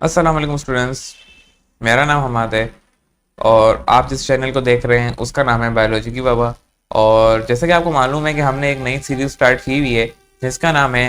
अस्सलाम वालेकुम स्टूडेंट्स। मेरा नाम हमाद है और आप जिस चैनल को देख रहे हैं उसका नाम है बायोलॉजी की बाबा। और जैसे कि आपको मालूम है कि हमने एक नई सीरीज स्टार्ट की हुई है जिसका नाम है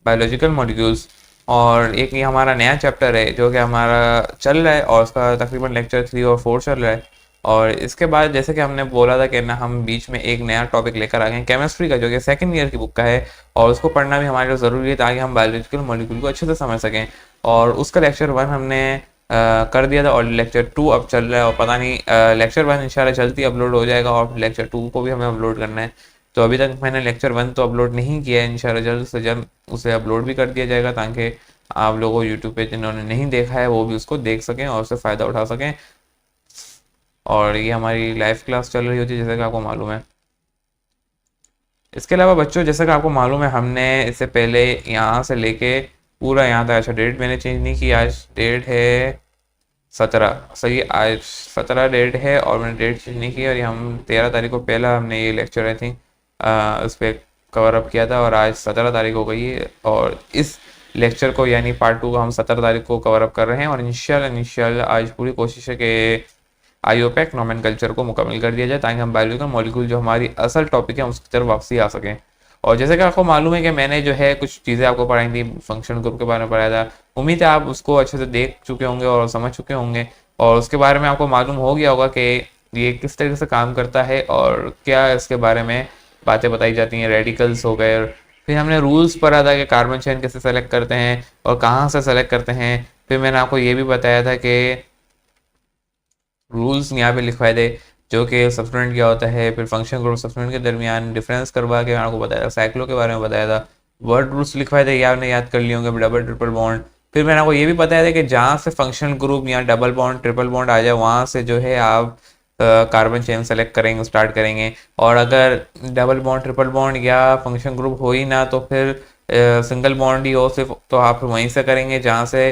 बायोलॉजिकल मॉलिक्यूल्स। और एक ये हमारा नया चैप्टर है जो कि हमारा चल रहा है और उसका तकरीबन लेक्चर 3 और 4 चल रहा है। और इसके बाद जैसे कि हमने बोला था कि ना हम बीच में एक नया टॉपिक लेकर आ गए हैं केमिस्ट्री का, जो कि सेकंड ईयर की बुक का है। और उसको पढ़ना भी हमारे लिए ज़रूरी है ताकि हम बायोलॉजिकल मॉलिक्यूल को अच्छे से समझ सकें। और उसका लेक्चर 1 हमने कर दिया था और लेक्चर 2 अब चल रहा है। और पता नहीं लेक्चर 1 इंशाल्लाह जल्दी अपलोड हो जाएगा और लेक्चर 2 को भी हमें अपलोड करना है। तो अभी तक मैंने लेक्चर 1 तो अपलोड नहीं किया है, इंशाल्लाह जल्द से जल्द उसे अपलोड भी कर दिया जाएगा ताकि आप लोगों को यूट्यूब पे जिन्होंने नहीं देखा है वो भी उसको देख सकें और उससे फ़ायदा उठा सकें। और ये हमारी लाइव क्लास चल रही होती है जैसे कि आपको मालूम है। इसके अलावा बच्चों, जैसा कि आपको मालूम है, हमने इससे पहले यहाँ से लेके पूरा यहाँ तक, अच्छा डेट मैंने चेंज नहीं की, आज डेट है 17, सही, आज 17 डेट है और मैंने डेट चेंज नहीं की। और ये हम 13 तारीख को पहला हमने ये लेक्चर आई थिंक उस पर कवर अप किया था और आज 17 तारीख हो गई है। और इस लेक्चर को यानी पार्ट 2 को हम 17 तारीख को कवर अप कर रहे हैं। और इंशाल्लाह आज पूरी कोशिश है कि आईओपैक नोमेनकल्चर को मुकम्मल कर दिया जाए ताकि हम बायोलॉजिकल मॉलिक्यूल जो हमारी असल टॉपिक है उसकी तरफ वापसी आ सकें। और जैसे कि आपको मालूम है कि मैंने जो है कुछ चीज़ें आपको पढ़ाई थी, फंक्शन ग्रुप के बारे में पढ़ाया था। उम्मीद है आप उसको अच्छे से देख चुके होंगे और समझ चुके होंगे और उसके बारे में आपको मालूम हो गया होगा कि ये किस तरीके से काम करता है और क्या इसके बारे में बातें बताई जाती हैं। रेडिकल्स हो गए, फिर हमने रूल्स पढ़ा था कि कार्बन चेन कैसे सेलेक्ट करते हैं और कहाँ से सेलेक्ट करते हैं। फिर मैंने आपको ये भी बताया था कि रूल्स यहाँ पे लिखवाए थे जो कि सब्सटेंट क्या होता है। फिर फंक्शन ग्रुप सब्सटेंट के दरमियान डिफरेंस करवा के आपको बताया था, साइक्लो के बारे में बताया था। वर्ड रूल्स लिखवाए थे, या आपने याद कर लिए होंगे, डबल ट्रिपल बॉन्ड। फिर मैंने आपको ये भी बताया था कि जहाँ से फंक्शन ग्रुप या डबल बॉन्ड ट्रिपल बॉन्ड आ जाए वहाँ से जो है आप कार्बन चेन सेलेक्ट करेंगे, स्टार्ट करेंगे। और अगर डबल बॉन्ड ट्रिपल बॉन्ड या फंक्शन ग्रुप हो ही ना तो फिर सिंगल बॉन्ड ही हो सिर्फ, तो आप वहीं से करेंगे जहाँ से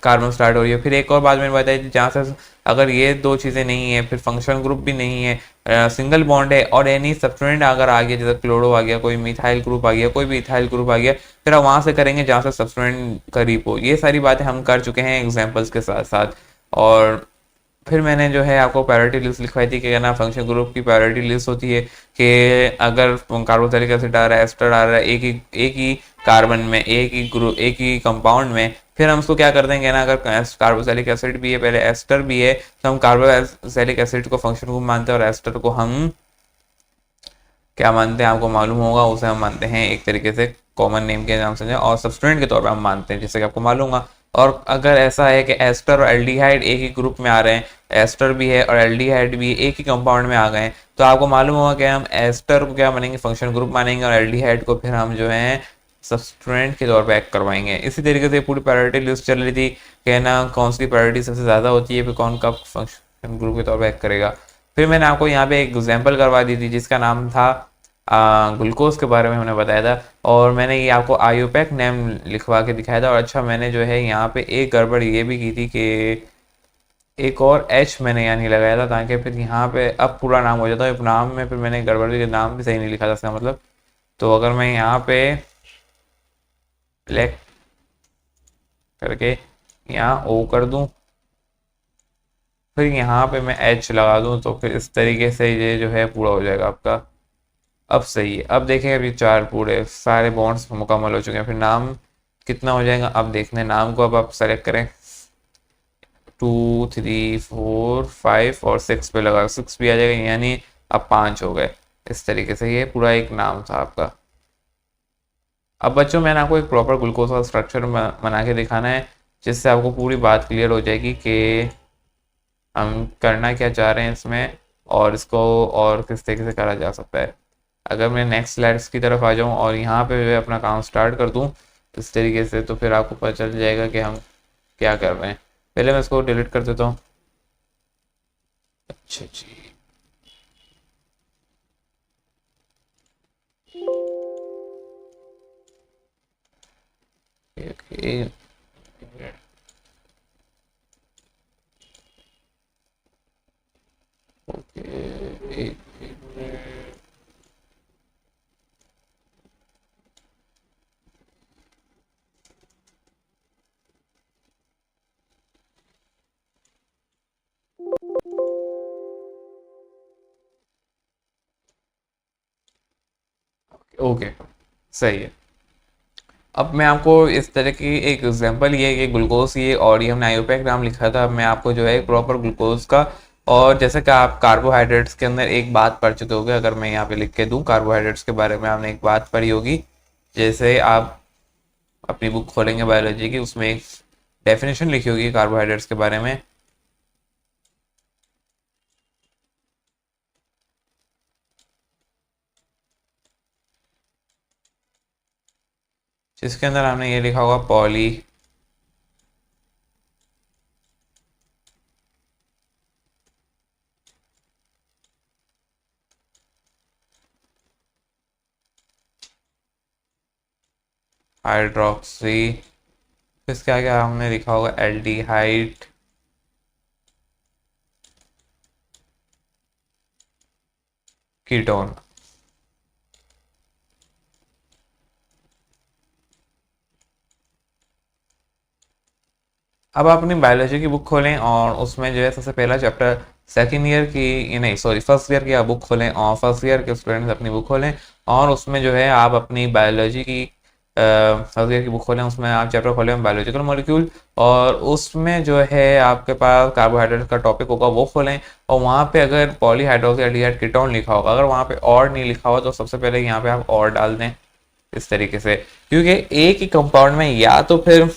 कार्बन स्टार्ट हो रही है। फिर एक और बात मैंने बताई थी, जहाँ से अगर ये दो चीज़ें नहीं है, फिर फंक्शन ग्रुप भी नहीं है, सिंगल बॉन्ड है और एनी सब्सटेंट अगर आ गया, जैसे क्लोरो आ गया, कोई मिथाइल ग्रुप आ गया, कोई भी इथाइल ग्रुप आ गया, फिर आप वहाँ से करेंगे जहाँ से सब्सटेंट करीब हो। ये सारी बातें हम कर चुके हैं एग्जाम्पल्स के साथ साथ। और फिर मैंने जो है आपको प्रायोरिटी लिस्ट लिखवाई थी कि ना फंक्शन ग्रुप की प्रायोरिटी लिस्ट होती है कि अगर कार्बोक्सिलिक एसिड आ रहा है, एस्टर आ रहा है, एक ही कार्बन में, एक ही ग्रुप, एक ही कंपाउंड में, फिर हम उसको क्या कर देंगे ना, अगर कार्बोक्सिलिक एसिड भी है, पहले एस्टर भी है, तो हम कार्बोक्सिलिक एसिड को फंक्शन ग्रुप मानते हैं और एस्टर को हम क्या मानते हैं आपको मालूम होगा, उसे हम मानते हैं एक तरीके से कॉमन नेम के नाम से और सब्सटेंट के तौर पे हम मानते हैं, जैसे कि आपको मालूम होगा। और अगर ऐसा है कि एस्टर और एल्डिहाइड एक ही ग्रुप में आ रहे हैं, एस्टर भी है और एल्डिहाइड भी एक ही कंपाउंड में आ गए हैं, तो आपको मालूम होगा कि हम एस्टर को क्या मानेंगे, फंक्शन ग्रुप मानेंगे, और एल्डिहाइड को फिर हम जो है सब्सटेंट के तौर पे एक्ट करवाएंगे। इसी तरीके से पूरी प्रायोरिटी लिस्ट चल रही थी कि ना कौन सी प्रायोरिटी सबसे ज़्यादा होती है, फिर कौन कब फंक्शन ग्रुप के तौर पे एक्ट करेगा। फिर मैंने आपको यहाँ पे एक एग्जाम्पल करवा दी थी जिसका नाम था ग्लूकोज के बारे में हमने बताया था। और मैंने ये आपको आईयूपैक नेम लिखवा के दिखाया था। और अच्छा, मैंने जो है यहाँ पे एक गड़बड़ ये भी की थी कि एक और एच मैंने यहाँ नहीं लगाया था ताकि फिर यहाँ पे अब पूरा नाम हो जाता है। नाम में फिर मैंने गड़बड़ की, नाम भी सही नहीं लिखा था इसका मतलब। तो अगर मैं यहाँ पे ब्लैक करके यहाँ ओ कर दूँ, फिर यहाँ पे मैं एच लगा दूँ, तो फिर इस तरीके से ये जो है पूरा हो जाएगा आपका। अब सही है, अब देखें, अभी चार पूरे सारे बॉन्ड्स मुकम्मल हो चुके हैं। फिर नाम कितना हो जाएगा अब देखते हैं। नाम को अब आप सेलेक्ट करें, 2 3 4 5 और 6 पे लगा, 6 भी आ जाएगा, यानी अब 5 हो गए। इस तरीके से ये पूरा एक नाम था आपका। अब बच्चों, मैंने आपको एक प्रॉपर ग्लूकोज का स्ट्रक्चर बना के दिखाना है जिससे आपको पूरी बात क्लियर हो जाएगी कि हम करना क्या चाह रहे हैं इसमें और इसको और किस तरीके से करा जा सकता है। अगर मैं नेक्स्ट स्लाइड्स की तरफ आ जाऊं और यहाँ पे जो है अपना काम स्टार्ट कर दूं इस तरीके से, तो फिर आपको पता चल जाएगा कि हम क्या कर रहे हैं। पहले मैं इसको डिलीट कर देता हूँ। अच्छा जी, ओके, ओके, ओके, सही है। अब मैं आपको इस तरह की एक एग्जांपल, ये ग्लूकोज, ये और ये हमने आयोपेक नाम लिखा था, अब मैं आपको जो है प्रॉपर ग्लूकोज का, और जैसे कि आप कार्बोहाइड्रेट्स के अंदर एक बात पढ़ चुके होगे, अगर मैं यहाँ पे लिख के दूँ कार्बोहाइड्रेट्स के बारे में आपने एक बात पढ़ी होगी। जैसे आप अपनी बुक खोलेंगे बायोलॉजी की, उसमें एक डेफिनेशन लिखी होगी कार्बोहाइड्रेट्स के बारे में, जिसके अंदर हमने ये लिखा होगा पॉली हाइड्रोक्सी, इसके आगे हमने लिखा होगा एल्डिहाइड कीटोन। अब आप अपनी बायोलॉजी की बुक खोलें और उसमें जो है सबसे पहला चैप्टर सेकेंड ईयर की, ये नहीं सॉरी फर्स्ट ईयर की आप बुक खोलें, और फर्स्ट ईयर के स्टूडेंट्स अपनी बुक खोलें, और उसमें जो है आप अपनी बायोलॉजी की फर्स्ट ईयर की बुक खोलें, उसमें आप चैप्टर खोलें बायोलॉजिकल मॉलिक्यूल, और उसमें जो है आपके पास कार्बोहाइड्रेट का टॉपिक होगा वो खोलें, और वहाँ पे अगर पॉलीहाइड्रोक्सी कीटोन लिखा होगा, अगर वहाँ पे और नहीं लिखा हुआ तो सबसे पहले यहाँ पे आप और डाल दें इस तरीके से, क्योंकि एक ही कंपाउंड में या तो फिर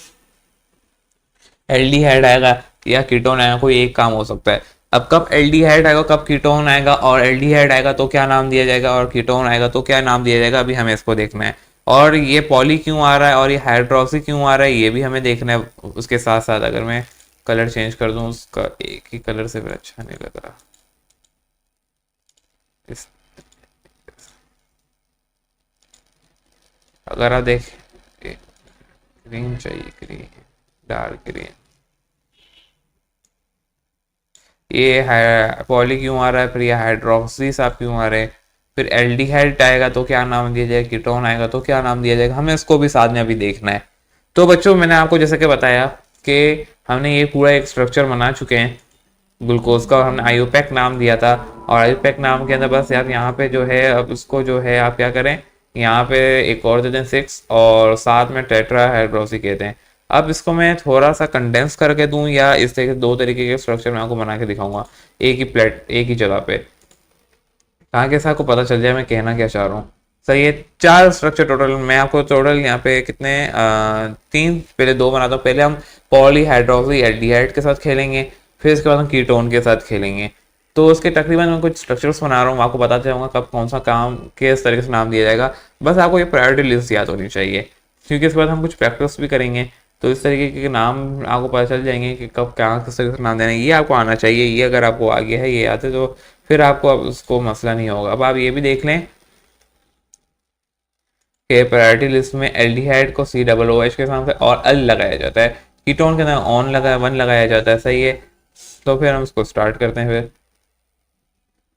एल्डिहाइड आएगा या कीटोन आएगा, कोई एक काम हो सकता है। अब कब एल्डिहाइड आएगा कब कीटोन आएगा, और एल्डिहाइड आएगा तो क्या नाम दिया जाएगा, और कीटोन आएगा तो क्या नाम दिया जाएगा, अभी हमें इसको देखना है। और ये पॉली क्यों आ रहा है और ये हाइड्रोक्सी क्यों आ रहा है ये भी हमें देखना है। उसके साथ साथ अगर मैं कलर चेंज कर दूं, उसका एक ही कलर से फिर अच्छा नहीं लग रहा, इस अगर आप देख, ग्रीन चाहिए, ग्रीन, डार्क ग्रीन, ये पॉली क्यों आ रहा है, फिर ये हाइड्रोक्सी साहब क्यों आ रहे हैं, फिर एल्डिहाइड आएगा तो क्या नाम दिया जाएगा, कीटोन आएगा तो क्या नाम दिया जाएगा, हमें इसको भी साथ में अभी देखना है। तो बच्चों मैंने आपको जैसे कि बताया कि हमने ये पूरा एक स्ट्रक्चर बना चुके हैं ग्लूकोज का, और हमने आयोपेक नाम दिया था, और आयोपेक नाम के अंदर बस यार यहाँ पे जो है अब इसको जो है आप क्या करें, यहाँ पे एक और दे दें 6, और साथ में टेट्रा हाइड्रोक्सी कहते हैं। अब इसको मैं थोड़ा सा कंडेंस करके दूं, या इस तरीके दो तरीके के स्ट्रक्चर मैं आपको बना के दिखाऊंगा एक ही प्लेट एक ही जगह पे, ताकि ऐसा आपको पता चल जाए मैं कहना क्या चाह रहा हूँ। सही है, 4 स्ट्रक्चर टोटल, मैं आपको टोटल यहाँ पे कितने 3, पहले 2 बनाता हूँ। पहले हम पॉली हाइड्रोक्सी एल्डिहाइड के साथ खेलेंगे, फिर इसके बाद हम कीटोन के साथ खेलेंगे। तो उसके तकरीबन मैं कुछ स्ट्रक्चर्स बना रहा हूँ, आपको बताते जाऊँगा कब कौन सा काम किस तरीके से नाम दिया जाएगा। बस आपको ये प्रायोरिटी लिस्ट याद होनी चाहिए, क्योंकि इसके बाद हम कुछ प्रैक्टिस भी करेंगे, तो इस तरीके के नाम आपको पता चल जाएंगे कि कब क्या किस तरीके से नाम देना है, ये आपको आना चाहिए। ये अगर आपको आ गया है, ये आते तो फिर आपको अब उसको मसला नहीं होगा। अब आप ये भी देख लें कि प्रायोरिटी लिस्ट में एल्डिहाइड को COOH के साथ और अल लगाया जाता है, कीटोन के अंदर ऑन लगाया 1 लगाया जाता है। सही है, तो फिर हम इसको स्टार्ट करते हैं फिर।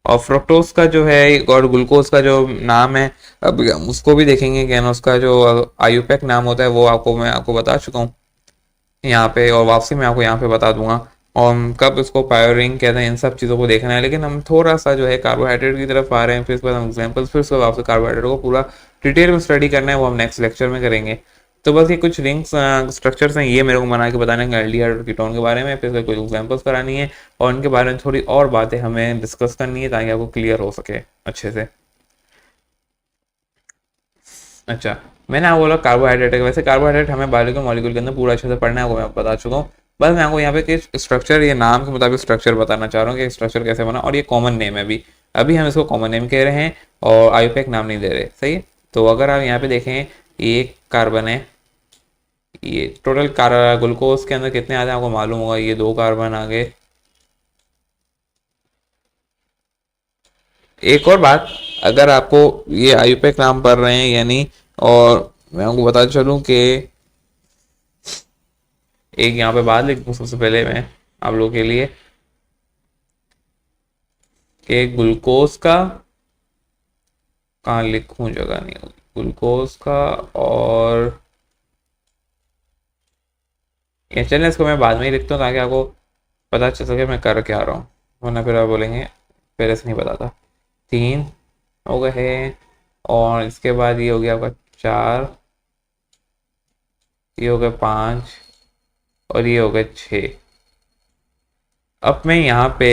और फ्रुक्टोज का जो है और ग्लूकोज का जो नाम है, अब हम उसको भी देखेंगे कि ना उसका जो आयुपेक नाम होता है वो आपको मैं आपको बता चुका हूँ यहाँ पे, और वापसी में आपको यहाँ पे बता दूंगा, और हम कब इसको पायोरिंग कहते हैं, इन सब चीज़ों को देखना है। लेकिन हम थोड़ा सा जो है कार्बोहाइड्रेट की तरफ आ रहे हैं, फिर इसके बाद हम एग्जाम्पल्स, फिर उसके बाद आपसे कार्बोहाइड्रेट को पूरा डिटेल में स्टडी करना है, वो हम नेक्स्ट लेक्चर में करेंगे। तो बस ये कुछ लिंक्स स्ट्रक्चर्स हैं, ये मेरे को बना के बताने हैं एल्डिहाइड और कीटोन के बारे में, फिर इसके कुछ एग्जाम्पल्स करानी है, और इनके बारे में थोड़ी और बातें हमें डिस्कस करनी है ताकि आपको क्लियर हो सके अच्छे से। अच्छा, मैंने आपको बोला कार्बोहाइड्रेट है, वैसे कार्बोहाइड्रेट हमें बायोलॉजिकल मॉलिक्यूल के अंदर पूरा अच्छे से पढ़ना है, वो मैं बता चुका हूँ। बस मैं आपको यहाँ पे कुछ स्ट्रक्चर, ये नाम के मुताबिक स्ट्रक्चर बताना चाह रहा हूँ कि स्ट्रक्चर कैसे बना, और ये कॉमन नेम है। अभी अभी हम इसको कॉमन नेम कह रहे हैं और आयुपेक नाम नहीं दे रहे। सही है, तो अगर आप यहाँ पे देखें, ये एक कार्बन है, ये टोटल ग्लूकोज के अंदर कितने आते हैं आपको मालूम होगा, ये 2 कार्बन आ गए। एक और बात, अगर आपको ये आयुपेक नाम पढ़ रहे हैं यानी, और मैं आपको बता चलूँ कि एक यहाँ पे बात लिख दूँ सबसे पहले मैं आप लोगों के लिए, कि ग्लूकोज का, कहाँ लिखूँ जगह नहीं होगी, ग्लूकोज का, और ये चलिए इसको मैं बाद में ही लिखता हूँ ताकि आपको पता चल सके मैं कर क्या रहा हूँ, वरना फिर आप बोलेंगे पहले से नहीं बताता। 3 हो गए हैं, और इसके बाद ये हो गया आपका 4, ये हो गया 5 और ये हो गया 6। अब मैं यहाँ पे,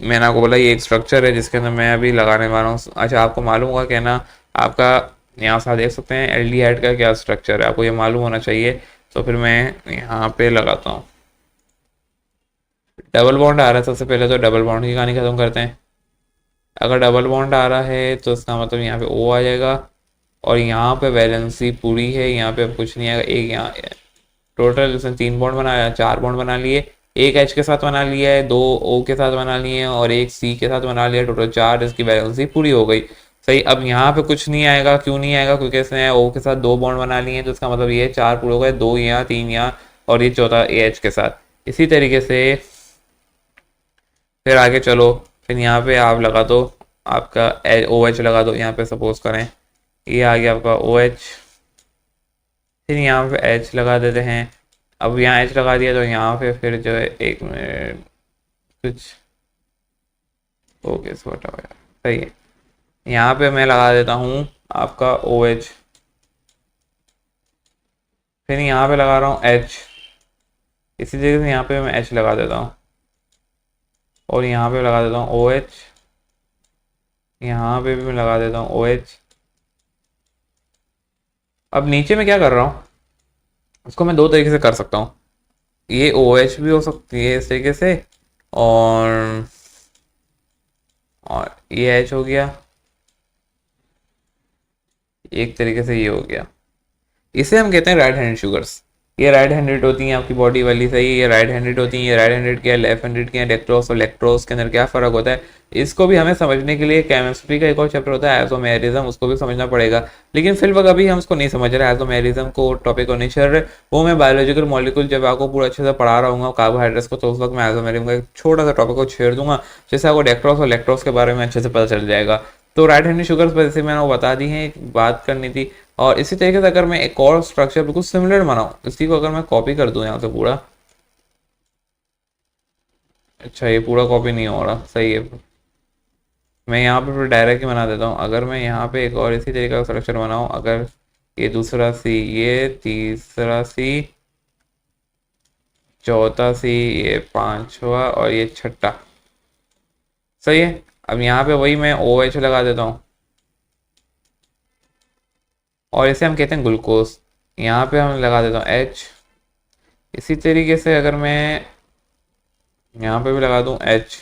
मैंने आपको बोला ये एक स्ट्रक्चर है जिसके अंदर मैं अभी लगाने वाला हूँ। अच्छा, आपको मालूम होगा क्या ना, आपका यहाँ से आप देख सकते हैं एल्डिहाइड का क्या स्ट्रक्चर है, आपको ये मालूम होना चाहिए। तो फिर मैं यहाँ पे लगाता हूँ। डबल बॉन्ड आ रहा है, सबसे पहले तो डबल बॉन्ड की कहानी खत्म करते हैं। अगर डबल बॉन्ड आ रहा है तो इसका मतलब यहाँ पे ओ आ जाएगा, और यहाँ पे वैलेंसी पूरी है, यहाँ पे अब कुछ नहीं आएगा। एक यहाँ टोटल इसने 3 बॉन्ड बनाया, 4 बॉन्ड बना लिए, एक एच के साथ बना लिया है, 2 ओ के साथ बना लिए हैं और एक सी के साथ बना लिया, टोटल 4, इसकी वैलेंसी पूरी हो गई। सही, अब यहाँ पे कुछ नहीं आएगा। क्यों नहीं आएगा? क्योंकि इसने ओ के साथ 2 बॉन्ड बना लिए हैं, तो इसका मतलब ये 4 पूरे हो गए, 2 यहाँ, 3 यहाँ और ये चौथा ए एच के साथ। इसी तरीके से फिर आगे चलो, फिर यहाँ पे आप लगा दो आपका ओ एच लगा दो। यहाँ पे सपोज करें ये आ गया आपका ओ एच, फिर यहाँ पे एच लगा देते हैं। अब यहाँ एच लगा दिया तो यहाँ पे फिर जो है, एक मिनट कुछ ओके छोटा हो, सही है। यहाँ पे मैं लगा देता हूँ आपका ओ एच, फिर यहाँ पे लगा रहा हूँ एच। इसी तरीके से यहाँ पे मैं एच लगा देता हूँ और यहाँ पे लगा देता हूँ ओ एच, यहाँ पे भी मैं लगा देता हूँ ओ एच। अब नीचे में क्या कर रहा हूँ, उसको मैं 2 तरीके से कर सकता हूँ। ये ओ एच भी हो सकती है इस तरीके से, और ये एच हो गया, एक तरीके से ये हो गया। इसे हम कहते हैं राइट हैंड शुगर्स। ये राइट हैंडेड होती हैं आपकी बॉडी वाली, सही, ये राइट हैंडेड होती हैं। ये राइट हैंडेड क्या है, लेफ्ट हैंडेड क्या है, डेक्ट्रोस और लैक्टोस के अंदर क्या फ़र्क होता है, इसको भी हमें समझने के लिए केमिस्ट्री का एक और चैप्टर होता है आइसोमेरिज्म, उसको भी समझना पड़ेगा। लेकिन फिलहाल अभी हम उसको नहीं समझ रहे, आइसोमेरिज्म को टॉपिक को नहीं चल रहे। वो मैं बायोलॉजिकल मॉलिक्यूल जब आपको पूरा अच्छे से पढ़ा रहा हूँ कार्बोहाइड्रेट्स को, तो उस वक्त मैं आइसोमेरिज्म का एक छोटा सा टॉपिक को छेड़ दूंगा, जिससे आपको डेक्ट्रोस और लैक्टोस के बारे में अच्छे से पता चल जाएगा। तो राइट हैंडेड शुगर्स वैसे मैंने वो बता दी हैं, एक बात करनी थी। और इसी तरीके से अगर मैं एक और स्ट्रक्चर बिल्कुल सिमिलर बनाऊं, इसी को अगर मैं कॉपी कर दूं यहाँ से पूरा, अच्छा ये पूरा कॉपी नहीं हो रहा, सही है। मैं यहाँ पे फिर डायरेक्ट ही बना देता हूँ। अगर मैं यहाँ पे एक और इसी तरीके का स्ट्रक्चर बनाऊँ, अगर ये दूसरा सी, ये तीसरा सी, चौथा सी, ये पांचवा और ये छठा, सही है। अब यहाँ पे वही मैं ओ एच लगा देता हूँ और इसे हम कहते हैं ग्लूकोज। यहाँ पे हम लगा देता हूँ एच। इसी तरीके से अगर मैं यहाँ पे भी लगा दूँ एच,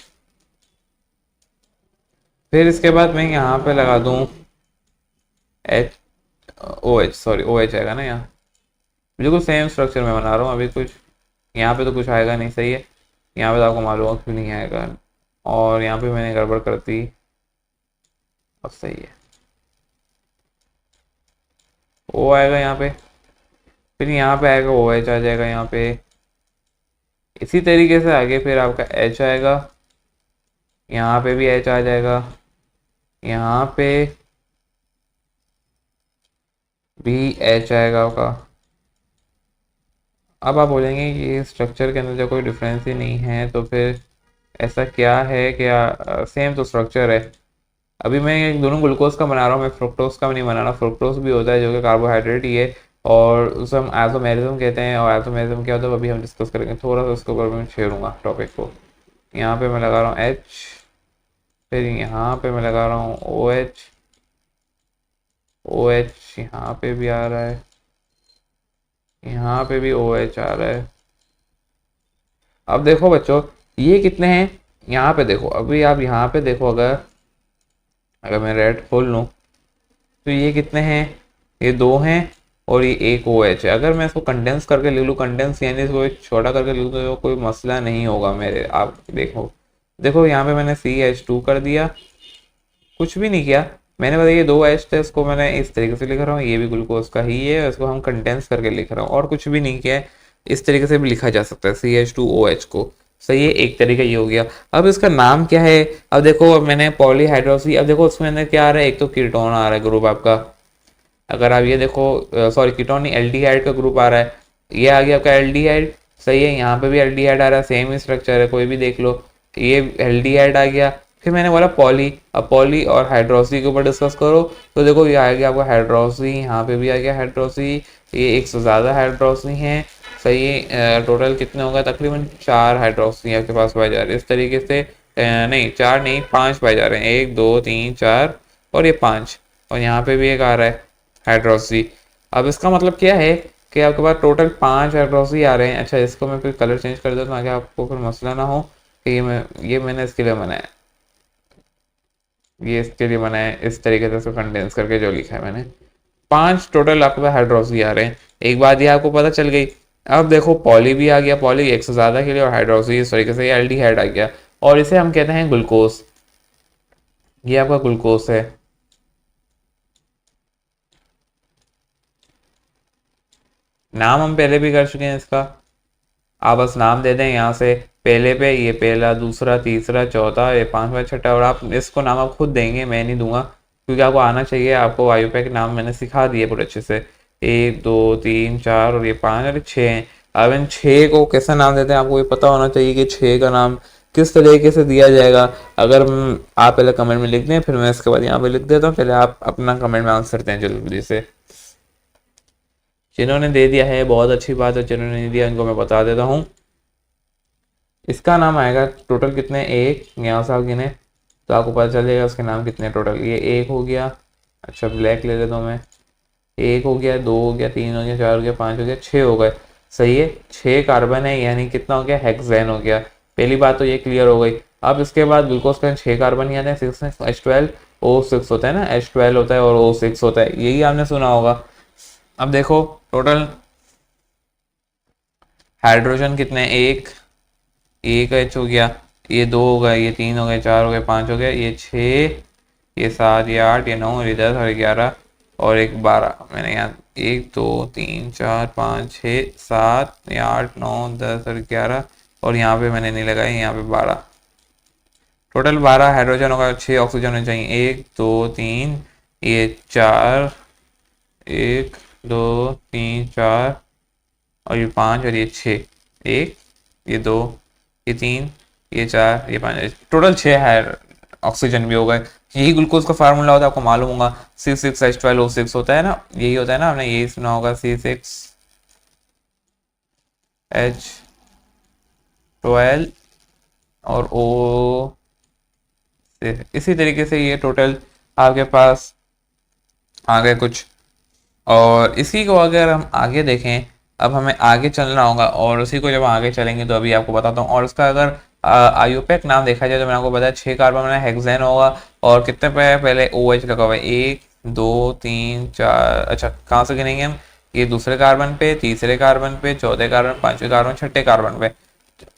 फिर इसके बाद मैं यहाँ पे लगा दूँ H, O H, sorry O H आएगा ना यहाँ, बिल्कुल सेम स्ट्रक्चर में बना रहा हूँ अभी। कुछ यहाँ पे तो कुछ आएगा नहीं, सही है। यहाँ पे तो आपको मालूम है क्यों नहीं आएगा, और यहाँ पे मैंने गड़बड़ कर दी, अब सही है। ओ आएगा यहाँ पे, फिर यहाँ पे आएगा ओ एच आ जाएगा यहाँ पे। इसी तरीके से आगे फिर आपका एच आएगा, यहाँ पे भी एच आ जाएगा, यहाँ पे भी एच आएगा आपका। अब आप बोलेंगे ये स्ट्रक्चर के अंदर जो कोई डिफरेंस ही नहीं है, तो फिर ऐसा क्या है, क्या सेम तो स्ट्रक्चर है। अभी मैं दोनों ग्लूकोज का बना रहा हूँ, मैं फ्रुक्टोज का भी नहीं बना रहा। फ्रुक्टोज भी होता है जो कि कार्बोहाइड्रेट ही है, और उसे हम आइसोमेरिज्म कहते हैं। और आइसोमेरिज्म क्या होता है अभी हम डिस्कस करेंगे, थोड़ा सा उसके ऊपर मैं छेड़ूंगा टॉपिक को। यहाँ पे मैं लगा रहा हूँ एच, फिर यहाँ पे मैं लगा रहा हूँ ओ एच, ओ एच यहाँ पे भी आ रहा है, यहाँ पे भी ओ एच आ रहा है। अब देखो बच्चों, ये कितने हैं, यहाँ पे देखो, अभी आप यहाँ पे देखो, अगर अगर मैं रेड खोल लूँ तो ये कितने हैं, ये 2 हैं और ये एक ओ एच है। अगर मैं इसको कंडेंस करके लिख लूँ, कंडेंस यानी इसको छोटा करके लिख लूँ, तो कोई मसला नहीं होगा मेरे। आप देखो देखो यहाँ पे मैंने CH2 कर दिया, कुछ भी नहीं किया मैंने, बताइए 2 एच थे, इसको मैंने इस तरीके से लिख रहा हूँ, ये भी ग्लूकोज का ही है, इसको हम कंडेंस करके लिख रहा हूँ और कुछ भी नहीं किया है। इस तरीके से भी लिखा जा सकता है CH2OH को, सही है। एक तरीका ये हो गया। अब इसका नाम क्या है, अब देखो, अब मैंने पॉलीहाइड्रोक्सी, अब देखो उसमें अंदर क्या आ रहा है, एक तो कीटोन आ रहा है ग्रुप आपका। अगर आप ये देखो, सॉरी कीटोन नहीं, एल्डिहाइड का ग्रुप आ रहा है, ये आ गया आपका एल्डिहाइड, सही है। यहाँ पे भी एल्डिहाइड आ रहा है, सेम ही स्ट्रक्चर है, कोई भी देख लो, ये एल्डिहाइड आ गया। फिर मैंने बोला पॉली, अब पॉली और हाइड्रोक्सी के ऊपर डिस्कस करो, तो देखो ये आ गया आपका हाइड्रोक्सी, यहाँ पे भी आ गया हाइड्रोक्सी, ये एक से ज़्यादा हाइड्रोक्सी हैं, सही है। टोटल कितने हो गए, तकरीबन 4 हाइड्रोक्सी आपके पास पाए जा रहे हैं इस तरीके से। नहीं 4 नहीं 5 पाए जा रहे हैं, 1 2 3 4 और ये 5, और यहाँ पे भी एक आ रहा है हाइड्रोक्सी। अब इसका मतलब क्या है कि आपके पास टोटल 5 हाइड्रोक्सी आ रहे हैं। अच्छा इसको मैं फिर कलर चेंज कर देता हूँ ताकि आपको फिर मसला ना हो कि ये मैंने इसके लिए बनाया, ये इसके लिए बनाया इस तरीके से इसको कंडेंस करके जो लिखा है मैंने। 5 टोटल आपके पास हाइड्रोक्सी आ रहे हैं। एक बात ये आपको पता चल गई। अब देखो पॉली भी आ गया, पॉली एक से ज़्यादा के लिए, और हाइड्रोक्सी इस तरीके से एल्डिहाइड आ गया, और इसे हम कहते हैं ग्लूकोज। ये आपका ग्लूकोज है। नाम हम पहले भी कर चुके हैं इसका, आप बस नाम दे दें यहाँ से पहले पे, ये पहला दूसरा तीसरा चौथा ये पांचवा छठा, और आप इसको नाम आप खुद देंगे, मैं नहीं दूंगा क्योंकि आपको आना चाहिए। आपको आयुपैक नाम मैंने सिखा दिए पूरे अच्छे से, 1 2 3 4 और ये 5 और 6 हैं। अब इन 6 को कैसा नाम देते हैं आपको ये पता होना चाहिए कि 6 का नाम किस तरीके से दिया जाएगा। अगर आप पहले कमेंट में लिख दें फिर मैं इसके बाद यहाँ पे लिख देता हूँ, पहले आप अपना कमेंट में आंसर दें जल्दी से। जिन्होंने दे दिया है बहुत अच्छी बात है, जिन्होंने नहीं दिया उनको मैं बता देता हूँ। इसका नाम आएगा टोटल कितने, एक, यहाँ से आप गिने तो आपको पता चलेगा उसके नाम कितने टोटल। ये एक हो गया, अच्छा ब्लैक ले लेता हूँ मैं, एक हो गया, दो हो गया, तीन हो गया, चार हो गया, पाँच हो गया, छः हो गए। सही है, 6 कार्बन है, यानी कितना हो गया, हेक्सेन हो गया। पहली बात तो ये क्लियर हो गई। अब इसके बाद ग्लूकोज का 6 कार्बन ही आते हैं, 6 H12O6 होता है ना, H12 होता है और O6 होता है, यही आपने सुना होगा। अब देखो टोटल हाइड्रोजन कितने, एक एच हो गया, ये 2 हो गए, ये 3 हो गए, 4 हो गए, 5 हो गए, ये 6, ये 7, ये 8, ये 9, ये 10 और 11 और एक 12। मैंने यहाँ 1 2 3 4 5 6 7 ये 8 9 10 और 11, और यहाँ पे मैंने नहीं लगाया, यहाँ पे 12। टोटल 12 हाइड्रोजन होगा, 6 ऑक्सीजन होने चाहिए, 1 2 3 ये 4, 1 2 3 4 और ये 5 और ये 6, 1 ये 2 ये 3 ये 4 ये 5, टोटल 6 है। ऑक्सीजन भी हो गए। यही ग्लूकोज का फार्मूला होता है, आपको मालूम होगा, C6H12O6 होता है ना, यही होता है ना, आपने यही सुना होगा, C6H12 और O। इसी तरीके से ये टोटल आपके पास आ गए कुछ। और इसी को अगर हम आगे देखें, अब हमें आगे चलना होगा, और उसी को जब आगे चलेंगे तो अभी आपको बताता हूँ। और उसका अगर आयुपैक नाम देखा जाए तो मैंने आपको बताया 6 कार्बन में हेक्सेन होगा, और कितने पे पहले OH लगा हुआ है, 1 2 3 4, अच्छा कहाँ से गिनेंगे हम, ये दूसरे कार्बन पे, तीसरे कार्बन पे, चौथे कार्बन, पांचवें कार्बन, छठे कार्बन पे।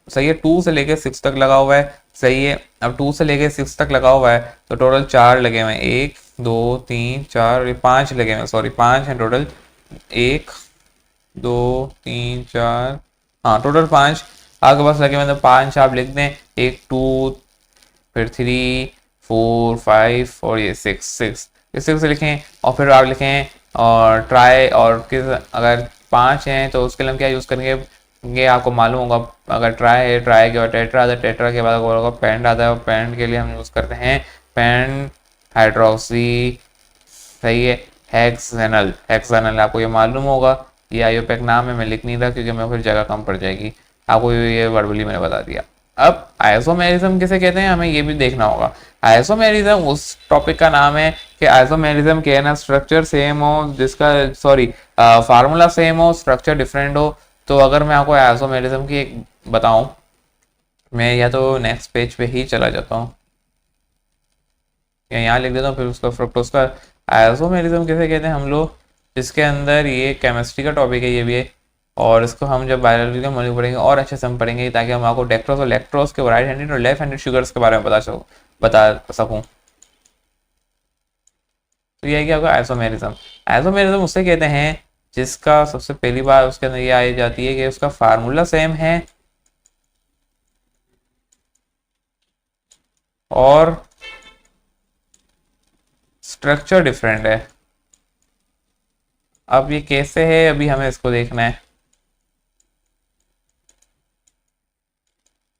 सही है, 2 से लेके 6 तक लगा हुआ है। सही है, अब 2 से लेके 6 तक लगा हुआ है तो टोटल 4 लगे हुए हैं, 1 2 3 4 और ये 5 लगे हुए हैं, सॉरी 5 हैं टोटल, 1 2 3 4, हाँ टोटल 5 आपके पास लगे हुए हैं। तो 5 आप लिख दें, 1 2 फिर 3 4 5 और ये 6 ये 6 लिखें, और फिर आप लिखें और ट्राई, और किस अगर 5 हैं तो उसके लिए हम क्या यूज़ करेंगे, ये आपको मालूम होगा। अगर ट्राई है, ट्राई के बाद टेट्रा आता है, टेट्रा के बाद होगा पेंट आता है, और पेंट के लिए हम यूज़ करते हैं पेंट हाइड्रोक्सी। सही है, हेक्सेनल, हेक्सेनल आपको ये मालूम होगा। ये आयोपैक नाम है, मैं लिख नहीं रहा क्योंकि मैं फिर जगह कम पड़ जाएगी, आपको ये वर्बली मैंने बता दिया। अब आइसोमेरिज्म किसे कहते हैं हमें ये भी देखना होगा। आइसोमेरिज्म उस टॉपिक का नाम है कि आइसोमेरिज्म के ना स्ट्रक्चर सेम हो, जिसका सॉरी फार्मूला सेम हो, स्ट्रक्चर डिफरेंट हो। तो अगर मैं आपको आइसोमेरिज्म की एक बताऊं, मैं या तो नेक्स्ट पेज पे ही चला जाता हूँ या यहाँ लिख देता हूँ, फिर उसका फ्रुक्टोज का आइसोमेरिज्म किसे कहते हैं हम लोग, जिसके अंदर ये केमिस्ट्री का टॉपिक है ये भी है, और इसको हम जब बायोलॉजी का मॉड्यूल पढ़ेंगे और अच्छे से हम पढ़ेंगे ताकि हम आपको डेक्ट्रोज और लैक्ट्रोज के राइट हैंडेड और लेफ्ट हैंडेड शुगर्स के बारे में बता सकूँ। तो ये है कि आपका आइसोमेरिज्म, आइसोमेरिज्म उससे कहते हैं जिसका सबसे पहली बार उसके अंदर ये आई जाती है कि उसका फार्मूला सेम है और स्ट्रक्चर डिफरेंट है। अब ये कैसे है, अभी हमें इसको देखना है।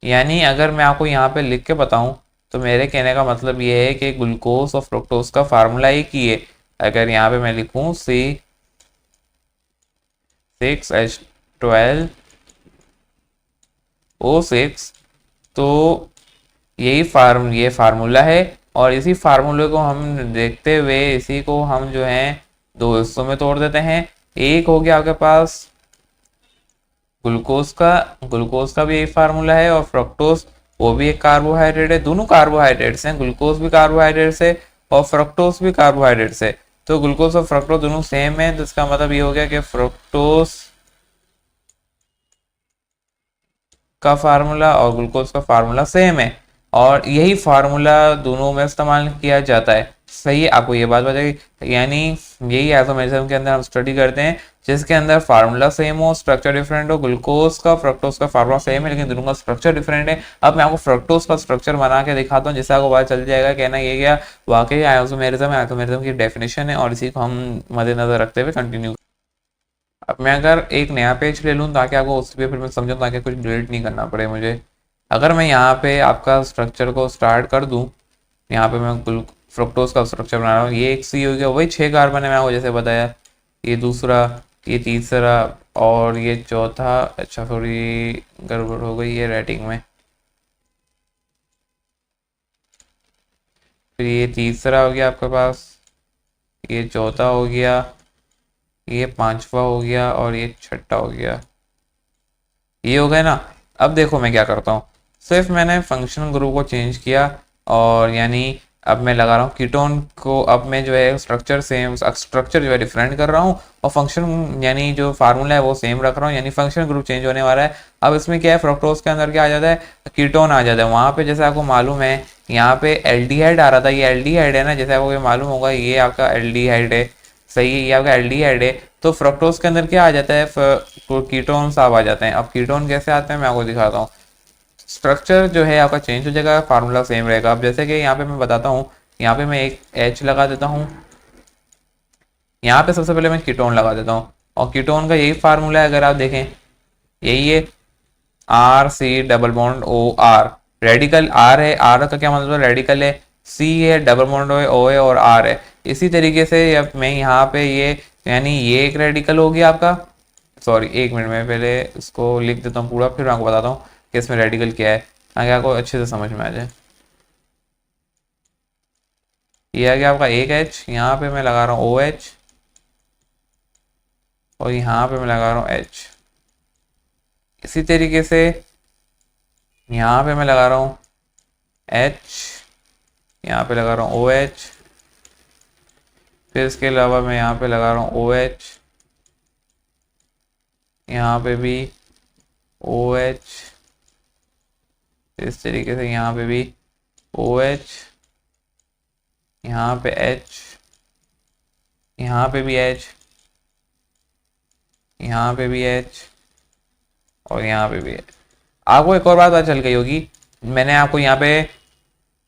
यानी अगर मैं आपको यहाँ पे लिख के बताऊं तो मेरे कहने का मतलब ये है कि ग्लूकोज और फ्रुक्टोज का फार्मूला एक ही है। अगर यहाँ पे मैं लिखूँ C6H12O6, तो ये फार्मूला है। और इसी फार्मूले को हम देखते हुए इसी को हम जो है दो हिस्सों में तोड़ देते हैं। एक हो गया आपके पास ग्लूकोज का भी एक फार्मूला है, और फ्रक्टोज वो भी एक कार्बोहाइड्रेट है। दोनों कार्बोहाइड्रेट्स हैं, ग्लूकोज भी कार्बोहाइड्रेट्स है और फ्रक्टोज भी कार्बोहाइड्रेट्स है। तो ग्लूकोज और फ्रक्टोज दोनों सेम है, तो इसका मतलब ये हो गया कि फ्रक्टोज का फार्मूला और ग्लूकोज का फार्मूला सेम है, और यही फार्मूला दोनों में इस्तेमाल किया जाता है। सही है, आपको ये बात बताइए। यानी यही आइसोमेरिज्म के अंदर हम स्टडी करते हैं जिसके अंदर फार्मूला सेम हो, स्ट्रक्चर डिफरेंट हो। ग्लूकोज का फ्रक्टोज का फार्मूला सेम है लेकिन दोनों का स्ट्रक्चर डिफरेंट है। अब मैं आपको फ्रक्टोज का स्ट्रक्चर बना के दिखाता हूँ जिससे आपको पता चल जाएगा कि ना ये क्या वाकई आइसोमेरिज्म है, आइसोमेरिज्म की डेफिनेशन है, और इसी को हम मद्देनजर रखते हुए कंटिन्यू। अब मैं अगर एक नया पेज ले लूँ ताकि आपको उस पर फिर मैं समझूँ, ताकि कुछ डिलीट नहीं करना पड़े मुझे। अगर मैं यहाँ पे आपका स्ट्रक्चर को स्टार्ट कर दूँ, यहाँ पे मैं कुल फ्रुक्टोज का स्ट्रक्चर बना रहा हूँ। ये एक सी हो गया, वही 6 कार्बन है मैं आपको जैसे बताया। ये दूसरा, ये तीसरा और ये चौथा। अच्छा थोड़ी गड़बड़ हो गई है राइटिंग में। फिर ये तीसरा हो गया आपके पास, ये चौथा हो गया, ये पांचवा हो गया और ये छठा हो गया। ये हो गया ना। अब देखो मैं क्या करता हूँ, सिर्फ मैंने फंक्शनल ग्रुप को चेंज किया, और यानी अब मैं लगा रहा हूँ कीटोन को। अब मैं जो है स्ट्रक्चर सेम, स्ट्रक्चर जो है डिफरेंट कर रहा हूँ, और फंक्शन यानी जो फार्मूला है वो सेम रख रहा हूँ, यानी फंक्शनल ग्रुप चेंज होने वाला है। अब इसमें क्या है, फ्रक्टोज के अंदर क्या आ जाता है, कीटोन आ जाता है। वहाँ पे जैसे आपको मालूम है यहाँ पे एल्डिहाइड आ रहा था, ये एल्डिहाइड है ना, जैसे आपको ये मालूम होगा ये आपका एल्डिहाइड है। सही है, ये आपका एल्डिहाइड है। तो फ्रक्टोज के अंदर क्या आ जाता है, कीटोन्स आप आ जाते हैं। अब कीटोन कैसे आते हैं मैं आपको दिखाता हूँ। स्ट्रक्चर जो है आपका चेंज हो जाएगा, फार्मूला सेम रहेगा। अब जैसे कि यहाँ पे मैं बताता हूँ, यहाँ पे मैं एक H लगा देता हूँ। यहाँ पे सबसे पहले मैं कीटोन लगा देता हूँ, और कीटोन का यही फार्मूला है, अगर आप देखें यही है, RC double bond O R। Radical R है, R का क्या मतलब है, रेडिकल है। C है, डबल बॉन्ड O है, और R है। इसी तरीके से अब मैं यहाँ पे ये, यानी ये एक रेडिकल हो गया आपका। सॉरी, एक मिनट में पहले इसको लिख देता हूँ पूरा, फिर मैं आपको बताता हूँ कि इसमें रेडिकल क्या है, ताकि आपको अच्छे से समझ में आ जाए। ये आ गया आपका एक H, यहाँ पे मैं लगा रहा हूँ OH, और यहाँ पे मैं लगा रहा हूँ H। इसी तरीके से यहाँ पे मैं लगा रहा हूँ H, यहाँ पे लगा रहा हूँ OH, फिर इसके अलावा मैं यहाँ पे लगा रहा हूँ OH, यहाँ पे भी OH, इस तरीके से यहाँ पे भी OH, यहाँ पे H, यहाँ पे भी H, यहाँ पे भी H, और यहाँ पे भी H। आपको एक और बात पता चल गई होगी, मैंने आपको यहाँ पे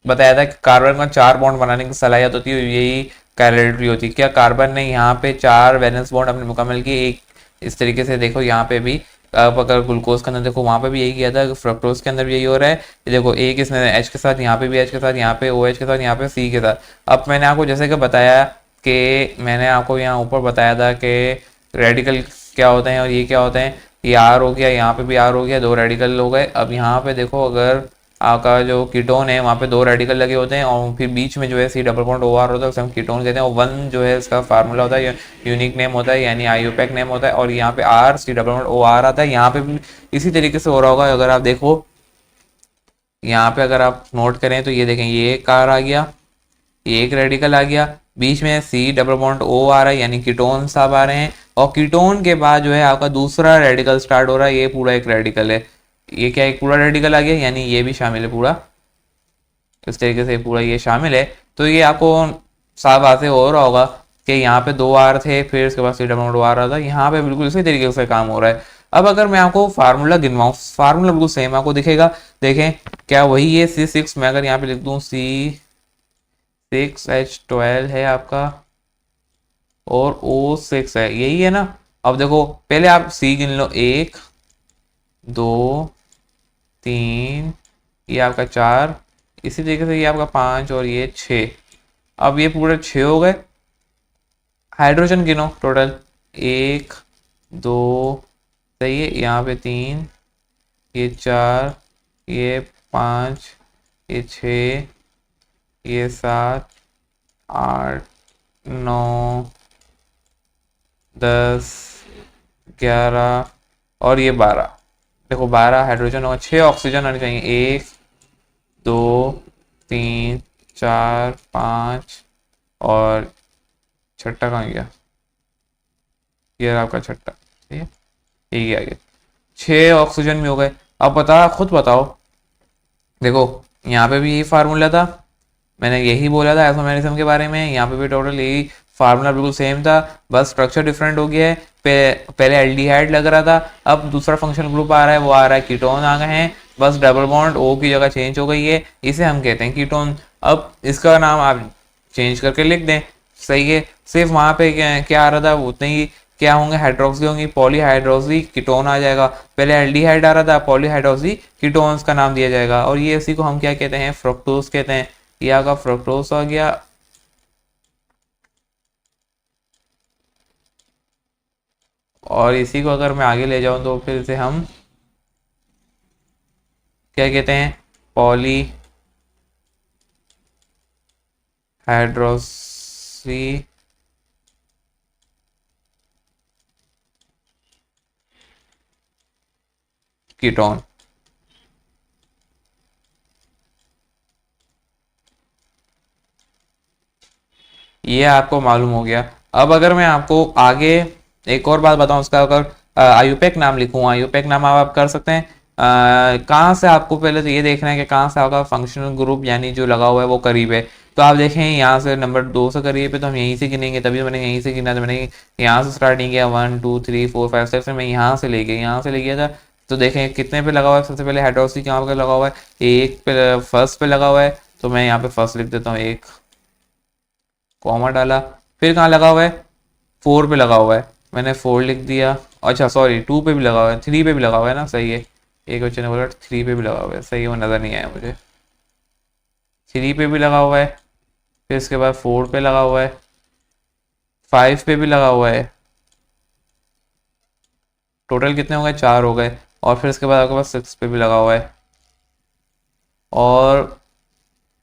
बताया था कि कार्बन का 4 बॉन्ड बनाने की सलाहियत होती है, यही कैलोरी होती है। क्या कार्बन ने यहाँ पे 4 वैलेंस बॉन्ड अपने मुकम्मल किए। एक इस तरीके से देखो यहाँ पे भी, आप अगर ग्लूकोज के अंदर देखो वहाँ पे भी यही किया था, फ्रक्टोज के अंदर भी यही हो रहा है। देखो एक इसने H के साथ, यहाँ पे भी H के साथ, यहाँ पे OH के साथ, यहाँ पे C के साथ। अब मैंने आपको जैसे कि बताया कि मैंने आपको यहाँ ऊपर बताया था कि रेडिकल क्या होते हैं और ये क्या होते हैं। ये R हो गया, यहाँ पे भी R हो गया, 2 रेडिकल हो गए। अब यहाँ पे देखो, अगर आपका जो कीटोन है वहाँ पे 2 रेडिकल लगे होते हैं, और फिर बीच में जो है C डबल बॉन्ड OR होता है, उसे हम कीटोन कहते हैं। और 1 जो है इसका फार्मूला होता है, यूनिक नेम होता है, यानी आईयूपैक नेम होता है। और यहाँ पे RC डबल बॉन्ड OR आता है। यहाँ पे भी इसी तरीके से हो रहा होगा, अगर आप देखो यहाँ पे, अगर आप नोट करें तो ये देखें, ये एक कार आ गया, ये एक रेडिकल आ गया, बीच में C डबल बॉन्ड O आ रहा है, यानी कीटोन साहब आ रहे हैं। और कीटोन के बाद जो है आपका दूसरा रेडिकल स्टार्ट हो रहा है, ये पूरा एक रेडिकल है। ये क्या, एक पूरा रेडिकल आ गया, यानी ये भी शामिल है पूरा। इस तरीके से पूरा ये शामिल है। तो ये आपको साफ बात से हो रहा होगा कि यहाँ पे 2 R थे, फिर उसके बाद C double bond O R रहा था, यहाँ पे बिल्कुल इसी तरीके से काम हो रहा है। अब अगर मैं आपको फार्मूला गिनवाऊँ, फार्मूला बिल्कुल सेम आपको दिखेगा। देखें क्या वही है, C6, मैं अगर यहाँ पे लिख दूँ C6H12 है आपका, और O6 है, यही है ना। अब देखो पहले आप C गिन लो, 1 2 3, ये आपका 4, इसी तरीके से ये आपका 5 और ये 6। अब ये पूरे 6 हो गए। हाइड्रोजन गिनो टोटल, 1 2, सही है, यहाँ पे 3, ये 4, ये 5, ये 6, ये 7, 8, 9, 10, 11 और ये 12। देखो 12 हाइड्रोजन और 6 ऑक्सीजन आने चाहिए। 1 2 3 4 5 और छठा कहाँ गया? ये रहा आपका छठा, ठीक है, ये आ गया। 6 ऑक्सीजन भी हो गए। अब खुद बताओ। देखो यहाँ पे भी यही फार्मूला था, मैंने यही बोला था आइसोमेरिज्म के बारे में। यहाँ पे भी टोटल यही फार्मूला बिल्कुल सेम था, बस स्ट्रक्चर डिफरेंट हो गया है। पहले एल्डिहाइड लग रहा था, अब दूसरा फंक्शनल ग्रुप आ रहा है, वो आ रहा है कीटोन आ गए हैं। बस डबल बॉन्ड ओ की जगह चेंज हो गई है, इसे हम कहते हैं कीटोन। अब इसका नाम आप चेंज करके लिख दें, सही है। सिर्फ वहाँ पे क्या आ रहा था उतने ही, क्या होंगे, हाइड्रोक्सी होंगी, पॉलीहाइड्रोक्सी कीटोन आ जाएगा। पहले एल्डिहाइड आ रहा था, पॉलीहाइड्रोक्सी कीटोन्स का नाम दिया जाएगा। और ये इसी को हम क्या कहते हैं, फ्रक्टोज कहते हैं। ये आपका फ्रक्टोज आ गया। और इसी को अगर मैं आगे ले जाऊं तो फिर से हम क्या कहते हैं, पॉली हाइड्रोक्सी कीटोन। ये आपको मालूम हो गया। अब अगर मैं आपको आगे एक और बात बताऊं, उसका अगर आयुपेक नाम लिखूं, आयुपेक नाम आप कर सकते हैं। कहाँ से आपको पहले तो ये देखना है कि कहाँ से आपका फंक्शनल ग्रुप यानी जो लगा हुआ है वो करीब है। तो आप देखें यहाँ से नंबर 2 से करीब है, तो हम यहीं से गिनेंगे, तभी मैंने यहीं से गिना, तो मैंने यहाँ से स्टार्टिंग किया 1 2 3 4 5 6 मैं यहाँ से ले गया, यहाँ से ले गया था। तो देखें कितने पे लगा हुआ है, सबसे पहले हाइड्रोक्सी कहाँ पे लगा हुआ है, एक पे, फर्स्ट पे लगा हुआ है। तो मैं यहाँ पे फर्स्ट लिख देता हूँ, एक कॉमा डाला। फिर कहाँ लगा हुआ है, 4 पे लगा हुआ है, मैंने 4 लिख दिया। अच्छा सॉरी, 2 पे भी लगा हुआ है, 3 पे भी लगा हुआ है ना, सही है। एक बच्चे ने बोला 3 पे भी लगा हुआ है, सही है, वो नज़र नहीं आया मुझे। 3 पे भी लगा हुआ है, फिर इसके बाद 4 पे लगा हुआ है, 5 पे भी लगा हुआ है। टोटल कितने हो गए, 4 हो गए। और फिर इसके बाद आपके पास 6 पे भी लगा हुआ है। और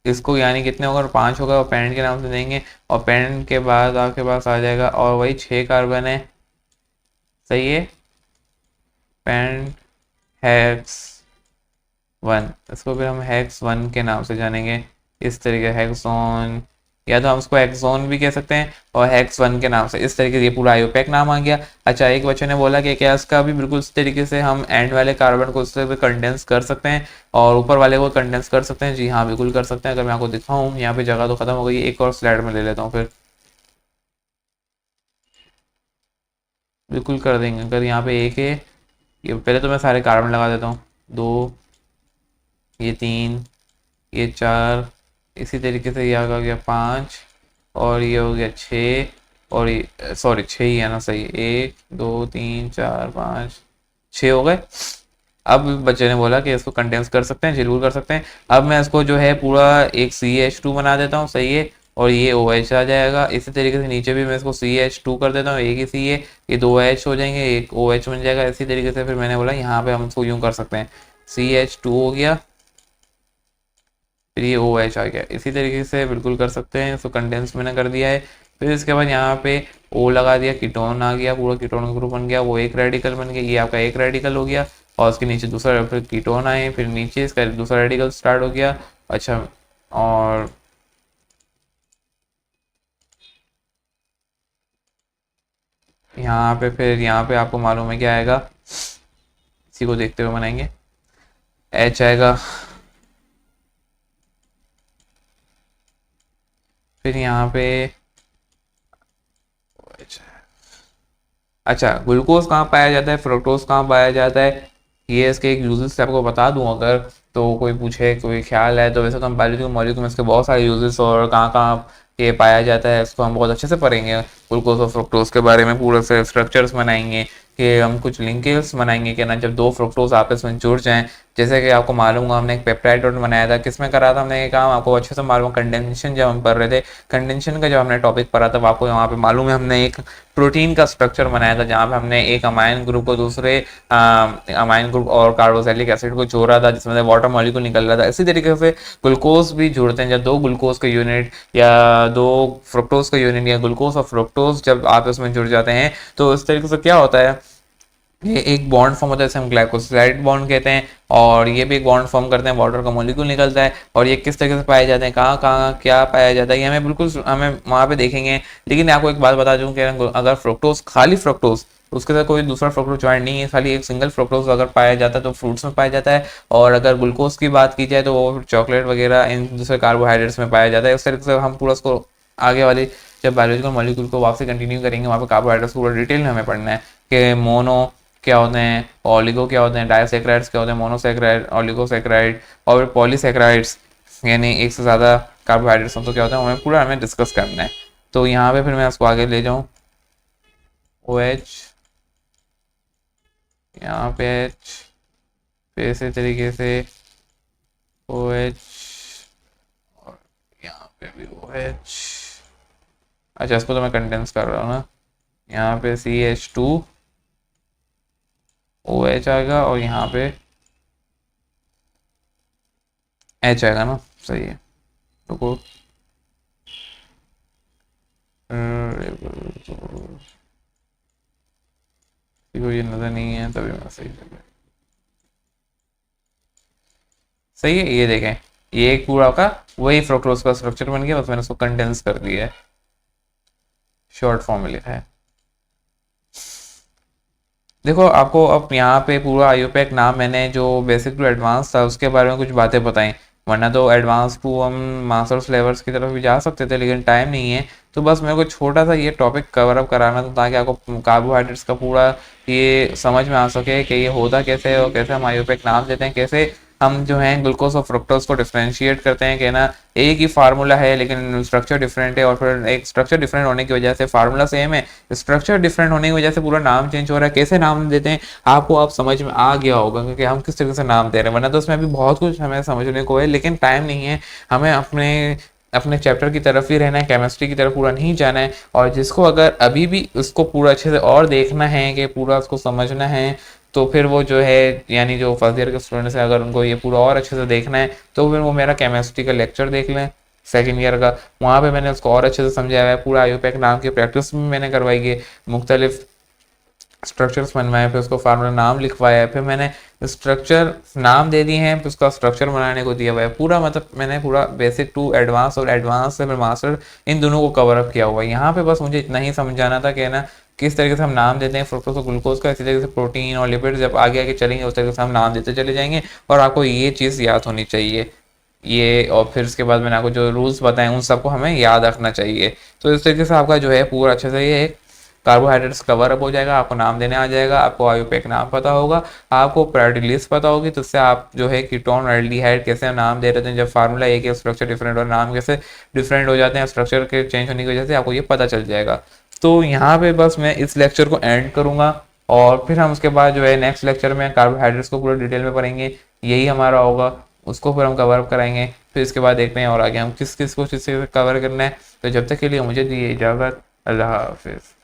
इसको यानी कितने होगा, 5 होगा, और पेरेंट के नाम से देंगे। और पेरेंट के बाद आपके पास आ जाएगा, और वही 6 कार्बन है, सही है। पेरेंट हेक्स 1, इसको फिर हम हेक्स 1 के नाम से जानेंगे। इस तरीके हेक्सोन, या तो हम उसको हेक्सोन भी कह सकते हैं, और हेक्स 1 के नाम से, इस तरीके से ये पूरा आयोपेक नाम आ गया। अच्छा, एक बच्चे ने बोला कि क्या इसका भी बिल्कुल इस तरीके से हम एंड वाले कार्बन को उससे कंडेंस कर सकते हैं और ऊपर वाले को कंडेंस कर सकते हैं? जी हाँ, बिल्कुल कर सकते हैं। अगर मैं आपको दिखाऊँ, यहाँ पे जगह तो खत्म हो गई, एक और स्लाइड में ले लेता हूँ फिर। बिल्कुल कर देंगे। अगर यहाँ पे एक है, ये पहले तो मैं सारे कार्बन लगा देता हूँ, 2, ये 3, ये 4, इसी तरीके से ये आ गया 5, और ये हो गया 6, और ये सॉरी 6 ही है ना, सही, 1 2 3 4 5 6 हो गए। अब बच्चे ने बोला कि इसको कंडेंस कर सकते हैं, जरूर कर सकते हैं। अब मैं इसको जो है पूरा एक CH2 बना देता हूँ, सही है, और ये OH आ जाएगा। इसी तरीके से नीचे भी मैं इसको CH2 कर देता हूँ, एक ही C है, ये 2 H हो जाएंगे, एक OH बन जाएगा। इसी तरीके से फिर मैंने बोला यहाँ पे हम इसको यूँ कर सकते हैं, CH2 हो गया, फिर ये OH आ गया। इसी तरीके से बिल्कुल कर सकते हैं, इसको कंडेंस मैंने कर दिया है। फिर इसके बाद यहाँ पे O लगा दिया, कीटोन आ गया, पूरा कीटोन ग्रुप बन गया, वो एक रेडिकल बन गया, ये आपका एक रेडिकल हो गया। और उसके नीचे दूसरा, फिर कीटोन आए, फिर नीचे इसका दूसरा रेडिकल स्टार्ट हो गया। अच्छा, और यहाँ पे फिर यहाँ पे आपको मालूम है क्या आएगा, इसी को देखते हुए बनाएंगे। H आएगा, फिर यहाँ पे अच्छा, ग्लूकोज कहाँ पाया जाता है, फ्रुक्टोज कहाँ पाया जाता है, ये इसके एक यूजेस से आपको बता दूं अगर, तो कोई पूछे कोई ख्याल है तो वैसे तो हम बायोलॉजी मॉलिक्यूल में इसके बहुत सारे यूजेस और कहाँ कहाँ ये पाया जाता है इसको हम बहुत अच्छे से पढ़ेंगे। ग्लूकोज और फ्रुक्टोज के बारे में पूरे से स्ट्रक्चर्स बनाएंगे कि हम कुछ लिंकेज बनाएंगे कि ना जब दो फ्रुक्टोज आपस में जुड़ जाएं, जैसे कि आपको मालूम होगा हमने एक पेप्टाइड बनाया था, किसमें करा था हमने ये काम आपको अच्छे से मालूम, कंडेंसेशन जब हम पढ़ रहे थे, कंडेंसेशन का जब हमने टॉपिक पढ़ा था आपको यहाँ पे मालूम है हमने एक प्रोटीन का स्ट्रक्चर बनाया था जहाँ पे हमने एक अमाइन ग्रुप को दूसरे अमाइन ग्रुप और कार्बोक्सिलिक एसिड को जोड़ा था जिसमें वाटर मॉलिक्यूल निकल रहा था। इसी तरीके से ग्लूकोज भी जुड़ते हैं, जब दो ग्लूकोज का यूनिट या दो फ्रुक्टोज का यूनिट या ग्लूकोज और फ्रुक्टोज जब आपस में जुड़ जाते हैं तो इस तरीके से क्या होता है, ये एक बॉन्ड फॉर्म होता है जिसे हम ग्लाइकोसाइड बॉन्ड कहते हैं, और ये भी एक बॉन्ड फॉर्म करते हैं, वाटर का मॉलिक्यूल निकलता है। और ये किस तरीके से पाए जाते हैं, कहाँ कहाँ क्या पाया जाता है, ये हमें बिल्कुल हमें वहाँ पे देखेंगे। लेकिन आपको एक बात बता दूं कि अगर फ्रुक्टोज खाली फ्रुक्टोज उसके साथ कोई दूसरा फ्रुक्टोज ज्वाइन नहीं है, खाली एक सिंगल फ्रुक्टोज अगर पाया जाता है तो फ्रूट्स में पाया जाता है, और अगर ग्लूकोज की बात की जाए तो वो चॉकलेट वगैरह इन दूसरे कार्बोहाइड्रेट्स में पाया जाता है। उस तरीके से हम पूरा उसको आगे वाली जब बायोलॉजिकल मॉलिक्यूल को वापस कंटिन्यू करेंगे वहाँ पे कार्बोहाइड्रेट्स पूरा डिटेल में हमें पढ़ना है कि मोनो क्या होते हैं, ऑलिगो क्या होते हैं, डायसैकेराइड्स क्या होते हैं, मोनोसैकेराइड, ऑलिगोसैकेराइड और पॉलीसैकेराइड्स यानी एक से ज़्यादा कार्बोहाइड्रेट्स तो क्या होता है हमें डिस्कस करना है। तो यहाँ पे फिर मैं उसको आगे ले जाऊँ, ओ एच यहाँ पे एच, फिर इसी तरीके से ओ एच और यहाँ पे भी ओ एच। अच्छा इसको तो मैं कंडेंस कर रहा हूँ ना, यहाँ पे CH2 OH आएगा और यहाँ पे H आएगा ना, सही है। तो ये नजर नहीं है तभी मैं सही कर, सही है। ये देखें ये एक पूरा का वही फ्रुक्टोज का स्ट्रक्चर बन गया, बस मैंने उसको कंडेंस कर दिया है, शॉर्ट फॉर्म में लिखा है। देखो आपको अब यहाँ पे पूरा आईयूपैक नाम मैंने जो बेसिक टू एडवांस था उसके बारे में कुछ बातें बताई, वरना तो एडवांस टू हम मास्टर्स लेवल्स की तरफ भी जा सकते थे लेकिन टाइम नहीं है। तो बस मेरे को छोटा सा ये टॉपिक कवर अप कराना था ताकि आपको कार्बोहाइड्रेट्स का पूरा ये समझ में आ सके कि ये होता कैसे है और कैसे हम आईयूपैक नाम देते हैं, कैसे हम जो है ग्लूकोज और फ्रुक्टोज को डिफ्रेंशिएट करते हैं कि ना एक ही फार्मूला है लेकिन स्ट्रक्चर डिफरेंट है, और फिर एक स्ट्रक्चर डिफरेंट होने की वजह से फार्मूला सेम है, स्ट्रक्चर डिफरेंट होने की वजह से पूरा नाम चेंज हो रहा है। कैसे नाम देते हैं आपको आप समझ में आ गया होगा क्योंकि हम किस तरीके से नाम दे रहे हैं, वरना तो उसमें अभी बहुत कुछ हमें समझने को है लेकिन टाइम नहीं है। हमें अपने अपने चैप्टर की तरफ ही रहना है, केमिस्ट्री की तरफ पूरा नहीं जाना है। और जिसको अगर अभी भी उसको पूरा अच्छे से और देखना है कि पूरा उसको समझना है तो फिर वो जो है यानी जो फर्स्ट ईयर के स्टूडेंट्स हैं अगर उनको ये पूरा और अच्छे से देखना है तो फिर वो मेरा केमिस्ट्री का लेक्चर देख लें सेकेंड ईयर का, वहाँ पे मैंने उसको और अच्छे से समझाया है, पूरा आईयूपैक नाम की प्रैक्टिस भी मैंने करवाई है, मुख्तलिफ स्ट्रक्चर्स बनवाए, फिर उसको फार्मूला नाम लिखवाया है, फिर मैंने स्ट्रक्चर नाम दे दिए हैं, फिर उसका स्ट्रक्चर बनाने को दिया हुआ है पूरा, मतलब मैंने पूरा बेसिक टू एडवांस और एडवांस से फिर मास्टर इन दोनों को कवर अप किया हुआ है। यहाँ पे बस मुझे इतना ही समझाना था कि ना किस तरीके से हम नाम देते हैं फ्रुक्टोज और ग्लूकोज का, इसी तरीके से प्रोटीन और लिपिड जब आगे आगे चलेंगे उस तरीके से हम नाम देते चले जाएंगे। और आपको ये चीज़ याद होनी चाहिए ये, और फिर उसके बाद मैंने आपको जो रूल्स बताए उन सबको हमें याद रखना चाहिए। तो इस तरीके से आपका जो है पूरा अच्छे से ये कार्बोहाइड्रेट्स कवर अप हो जाएगा, आपको नाम देने आ जाएगा, आपको आईयूपैक नाम पता होगा, आपको प्रायोरिटी लिस्ट पता होगी, तो उससे आप जो है कीटोन और एल्डिहाइड कैसे नाम दे रहे थे, जब फार्मूला एक है स्ट्रक्चर डिफरेंट और नाम कैसे डिफरेंट हो जाते हैं स्ट्रक्चर के चेंज होने की वजह से, आपको ये पता चल जाएगा। तो यहाँ पे बस मैं इस लेक्चर को एंड करूँगा और फिर हम उसके बाद जो है नेक्स्ट लेक्चर में कार्बोहाइड्रेट्स को पूरा डिटेल में पढ़ेंगे, यही हमारा होगा, उसको फिर हम कवर अप कराएंगे। फिर इसके बाद देखते हैं और आगे हम किस किस को किस कवर करना है। तो जब तक के लिए मुझे दीजिए इजाज़त, अल्लाह हाफिज़।